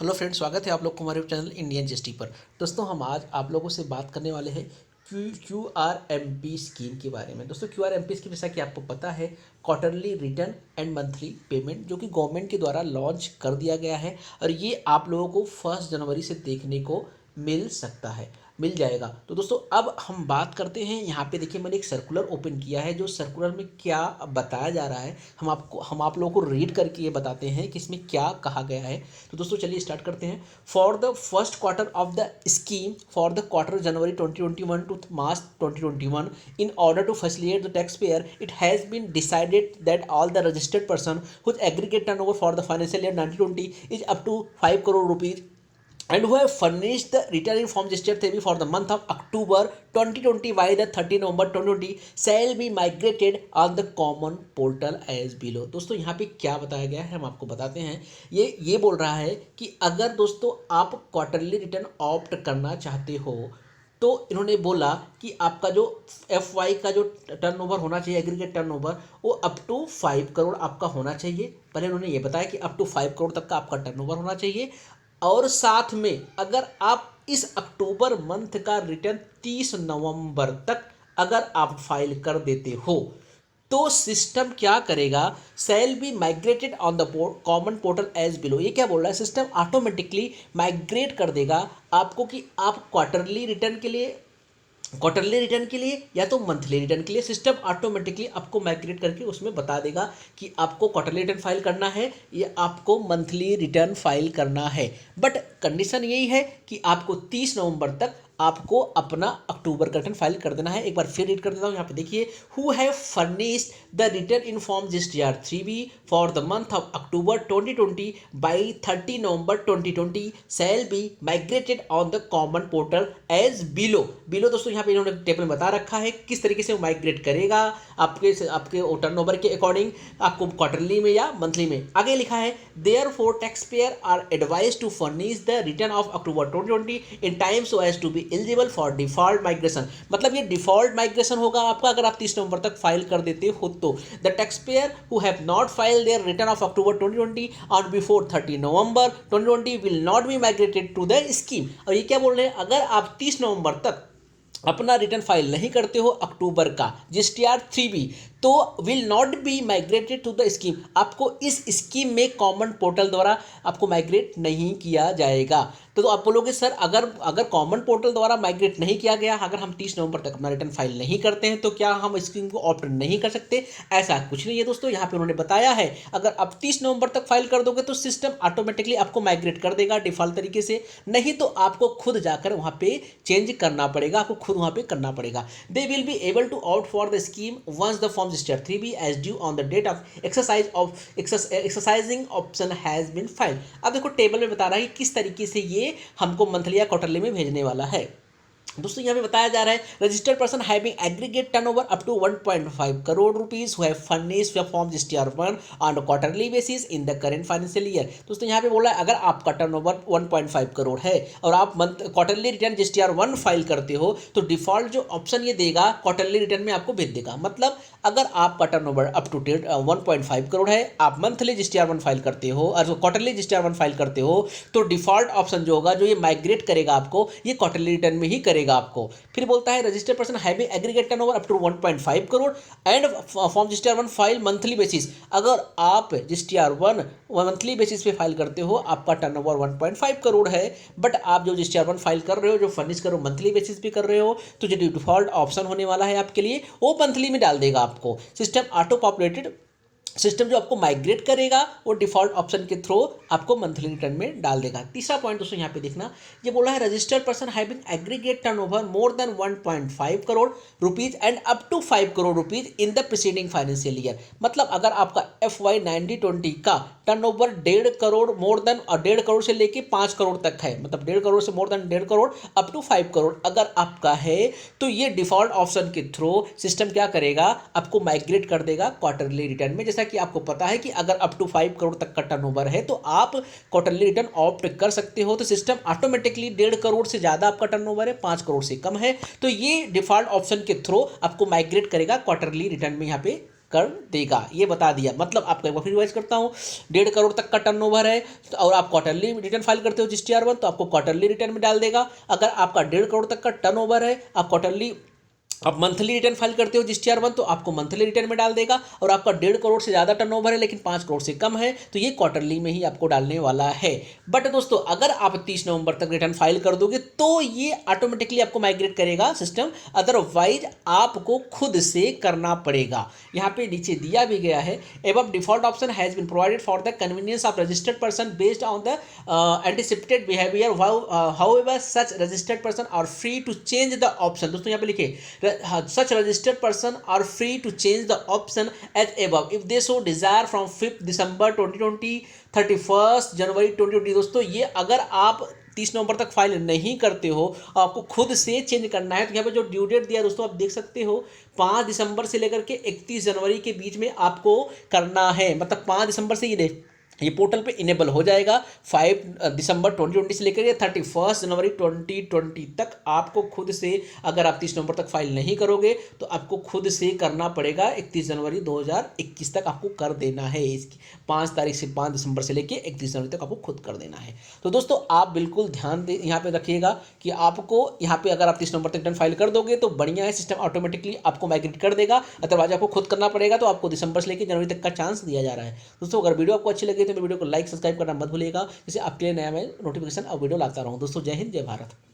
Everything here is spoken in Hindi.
हेलो फ्रेंड्स, स्वागत है आप लोग को हमारे चैनल इंडियन जीएसटी पर। दोस्तों, हम आज आप लोगों से बात करने वाले हैं Q R M P scheme के बारे में। दोस्तों, Q R M P scheme जैसा कि आपको पता है, quarterly return and monthly payment जो कि गवर्नमेंट के द्वारा लॉन्च कर दिया गया है और ये आप लोगों को 1 जनवरी से देखने को मिल जाएगा। तो दोस्तों, अब हम बात करते हैं। यहाँ पे देखिए, मैंने एक सर्कुलर ओपन किया है। जो सर्कुलर में क्या बताया जा रहा है, हम आप लोगों को रीड करके ये बताते हैं कि इसमें क्या कहा गया है। तो दोस्तों, चलिए स्टार्ट करते हैं। For the first quarter of the scheme for the quarter January 2021 to March 2021, in order to facilitate the tax payer, it has been decided that all the registered person whose aggregate turnover for the financial year 1920 is up to 5 crore rupees and who have furnished the return in form gesture therapy for the month of October 2020 by the 30 November 2020 shall be migrated on the common portal as below। दोस्तों, यहाँ पे क्या बताया गया है हम आपको बताते हैं। ये बोल रहा है कि अगर दोस्तों आप क्वार्टरली रिटर्न ऑप्ट करना चाहते हो तो इन्होंने बोला कि आपका जो FY का जो टर्नओवर होना चाहिए, एग्रीगेट टर्नओवर, वो अप टू 5 करोड़ आपका होना चाहिए। पहले उन्होंने ये बताया कि अप टू 5 करोड़ तक का आपका टर्नओवर होना चाहिए और साथ में अगर आप इस अक्टूबर मंथ का रिटर्न 30 नवंबर तक अगर आप फाइल कर देते हो तो सिस्टम क्या करेगा, shall be migrated on the common portal as below. ये क्या बोल रहा है, सिस्टम ऑटोमेटिकली माइग्रेट कर देगा आपको कि आप क्वार्टरली रिटर्न के लिए या तो मंथली रिटर्न के लिए सिस्टम ऑटोमेटिकली आपको माइग्रेट करके उसमें बता देगा कि आपको क्वार्टरली रिटर्न फाइल करना है या आपको मंथली रिटर्न फाइल करना है। बट कंडीशन यही है कि आपको 30 नवंबर तक आपको अपना अक्टूबर का रिटर्न फाइल कर देना है। एक बार फिर रीड कर देता हूँ। यहाँ पे देखिए, who have furnished the return in form GSTR 3B for the month of October 2020 by 30 November 2020 shall be migrated on the common portal as below. दोस्तों, यहाँ पे इन्होंने टेबल में बता रखा है किस तरीके से वो माइग्रेट करेगा आपके टर्नओवर के अकॉर्डिंग, आपको क्वार्टरली में या मंथली में। आगे लिखा है, therefore tax payer are advised to furnish the return of October 2020 in time so as to be eligible for default migration. मतलब ये डिफॉल्ट माइग्रेशन होगा आपका अगर आप 30 नवंबर तक फाइल कर देते हो तो। The tax payer who have not file their return of October 2020 on before 30 November 2020 will not be migrated to the scheme. और ये क्या बोल रहे हैं, अगर आप 30 नवंबर तक अपना रिटर्न फाइल नहीं करते हो अक्टूबर का GSTR 3B तो will not be migrated to the scheme. आपको इस स्कीम में कॉमन पोर्टल द्वारा आपको माइग्रेट नहीं किया जाएगा। तो आप बोलोगे सर, अगर कॉमन पोर्टल द्वारा माइग्रेट नहीं किया गया, अगर हम 30 नवंबर तक अपना रिटर्न फाइल नहीं करते हैं तो क्या हम स्कीम को ऑप्ट नहीं कर सकते? ऐसा कुछ नहीं है दोस्तों। यहाँ पे उन्होंने बताया है अगर आप 30 नवंबर तक फाइल कर दोगे तो सिस्टम ऑटोमेटिकली आपको माइग्रेट कर देगा डिफॉल्ट तरीके से, नहीं तो आपको खुद जाकर वहाँ पे चेंज करना पड़ेगा, आपको खुद वहाँ पे करना पड़ेगा। They will be able to opt for the scheme once the form GSTR 3B as due on the date of exercising option has been filed। अब देखो, टेबल में बता रहा है कि किस तरीके से ये हमको मंथली या क्वार्टरली में भेजने वाला है। दोस्तों, यहाँ पे बताया जा रहा है, registered person having aggregate turnover up to 1.5 crore rupees who have furnished form GSTR 1 on quarterly basis in the current financial year. दोस्तों, यहाँ पे बोला है अगर आपका टर्नओवर 1.5 करोड़ है और आप क्वार्टरली रिटर्न GSTR 1 फाइल करते हो तो डिफॉल्ट जो ऑप्शन ये देगा क्वार्टरली रिटर्न में आपको भेज देगा। मतलब अगर आपका टर्नओवर अप टू 1.5 करोड़ है, आप मंथली GSTR 1 फाइल करते हो और क्वार्टरली GSTR 1 फाइल करते हो तो डिफॉल्ट ऑप्शन जो होगा, जो ये माइग्रेट करेगा आपको, ये क्वार्टरली रिटर्न में ही करेगा आपको। फिर बोलता है, registered person having aggregate turnover up to 1.5 crore and form GSTR 1 file monthly basis. अगर आप GSTR 1 मंथली बेसिस पे फाइल करते हो, आपका टर्नओवर 1.5 करोड़ है, बट आप जो GSTR 1 फाइल कर रहे हो, जो फर्निश करो मंथली बेसिस पे कर रहे हो, तो जो डिफॉल्ट ऑप्शन होने वाला है आपके लिए वो मंथली में डाल देगा आपको। सिस्टम ऑटो पॉपुलेटेड, सिस्टम जो आपको माइग्रेट करेगा वो डिफॉल्ट ऑप्शन के थ्रू आपको मंथली रिटर्न में डाल देगा। तीसरा पॉइंट दोस्तों यहाँ पे देखना, ये बोला है, registered person having aggregate turnover more than 1.5 crore rupees and up to 5 crore rupees in the preceding financial year. मतलब अगर आपका FY 1920 का turnover 1.5 crore more than 1.5 crore से लेके 5 करोड़ तक है, मतलब 1.5 करोड़ से मोर than 1.5 crore up to 5 crore अगर आपका है, तो ये डिफॉल्ट ऑप्शन के थ्रू सिस्टम क्या करेगा, आपको माइग्रेट कर देगा क्वार्टरली रिटर्न में। जैसा कि आपको पता है कि अगर अप टू 5 करोड़ तक का टर्नओवर है तो आप क्वार्टरली रिटर्न ऑप्ट कर सकते हो। तो सिस्टम ऑटोमेटिकली 1.5 करोड़ से ज़्यादा आपका टर्नओवर है, 5 करोड़ से कम है, तो ये डिफॉल्ट ऑप्शन के थ्रू आपको माइग्रेट करेगा क्वार्टरली रिटर्न में यहाँ पे कर देगा। ये बता दिया। मतलब आपको एक बार फिर रिवाइज करता हूँ, 1.5 करोड़ तक का टर्नओवर है और आप क्वार्टरली रिटर्न फाइल करते हो GSTR 1, तो आपको क्वार्टरली रिटर्न में डाल देगा। अगर आपका 1.5 करोड़ तक का टर्नओवर है, आप क्वार्टरली आप मंथली रिटर्न फाइल करते हो GSTR 1, तो आपको मंथली रिटर्न में डाल देगा। और आपका 1.5 करोड़ से ज़्यादा टर्नओवर है लेकिन 5 करोड़ से कम है, तो ये क्वार्टरली में ही आपको डालने वाला है। बट दोस्तों अगर आप 30 नवंबर तक रिटर्न फाइल कर दोगे तो ये ऑटोमेटिकली आपको माइग्रेट करेगा सिस्टम, अदरवाइज आपको खुद से करना पड़ेगा। यहाँ पे नीचे दिया भी गया है, above default option has been provided for the convenience of registered person based on the anticipated behaviour, however such registered person are free to change the option. दोस्तों यहाँ पे लिखे such registered person are free to change the option as above if they so desire from 5th December 2020 31st January 2020। दोस्तों ये अगर आप 30 नवंबर तक फाइल नहीं करते हो, आपको खुद से चेंज करना है, तो यहाँ पे जो ड्यू डेट दिया है दोस्तों आप देख सकते हो, 5 दिसंबर से लेकर के 31 जनवरी के बीच में आपको करना है। मतलब 5 दिसंबर से ये पोर्टल पे इनेबल हो जाएगा। 5 दिसंबर 2020 से लेकर 31 जनवरी 2020 तक आपको खुद से, अगर आप 30 नवंबर तक फाइल नहीं करोगे तो आपको खुद से करना पड़ेगा। 31 जनवरी 2021 तक आपको कर देना है। इसकी 5 तारीख से 5 दिसंबर से लेकर 31 जनवरी तक आपको खुद कर देना है। तो दोस्तों आप बिल्कुल ध्यान दे यहाँ पे रखिएगा कि आपको यहाँ पे अगर आप 30 नवंबर तक रिटर्न फाइल कर दोगे तो बढ़िया है, सिस्टम ऑटोमेटिकली आपको माइग्रेट कर देगा। अदरवाइज आपको खुद करना पड़ेगा, तो आपको दिसंबर से लेकर जनवरी तक का चांस दिया जा रहा है। दोस्तों अगर वीडियो आपको अच्छी लगी तो मेरे वीडियो को लाइक सब्सक्राइब करना मत भूलिएगा, जिससे आपके लिए नया मैं नोटिफिकेशन और वीडियो लाता रहूँ। दोस्तों जय हिंद, जय भारत।